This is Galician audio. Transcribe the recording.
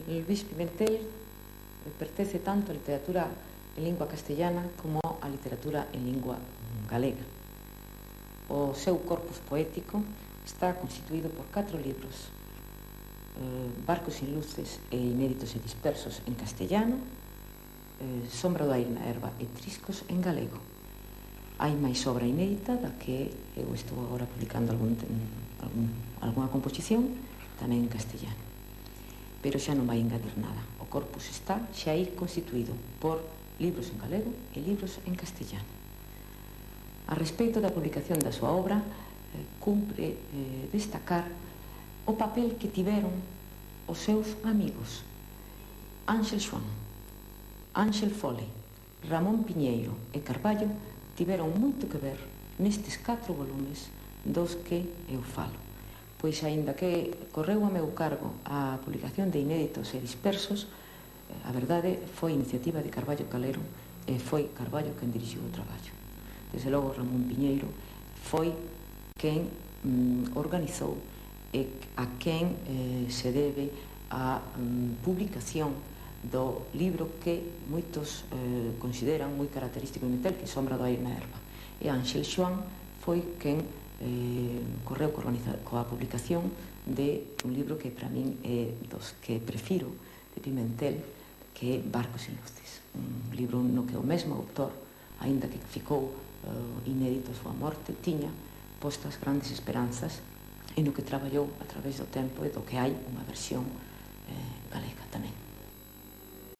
Luís Pimentel pertence tanto á literatura en lingua castellana como á literatura en lingua galega. O seu corpus poético está constituído por 4 libros: Barcos sin luces e inéditos e dispersos en castellano, Sombra do aire na herba e Triscos en galego. Hai máis obra inédita da que eu estou agora publicando algunha composición tamén en castellano, pero xa non vai engadir nada. O corpus está xa aí constituído por libros en galego e libros en castellano. A respecto da publicación da súa obra, cumpre destacar o papel que tiveron os seus amigos Ángel Xoán, Ángel Foley, Ramón Piñeiro e Carballo. Tiveron moito que ver nestes 4 volumes dos que eu falo, pois aínda que correu a meu cargo a publicación de inéditos e dispersos, a verdade foi iniciativa de Carballo Calero e foi Carballo quen dirixiu o traballo. Desde logo Ramón Piñeiro foi quen organizou e a quen se debe a publicación do libro que moitos consideran moi característico de Pimentel, que é Sombra do aire na herba. E Ángel Xoán foi quen correu coa publicación de un libro que para min é dos que prefiro de Pimentel, que é Barcos sin luces, un libro no que o mesmo autor, aínda que ficou inédito a súa morte, tiña postas grandes esperanzas e no que traballou a través do tempo e do que hai unha versión galega tamén.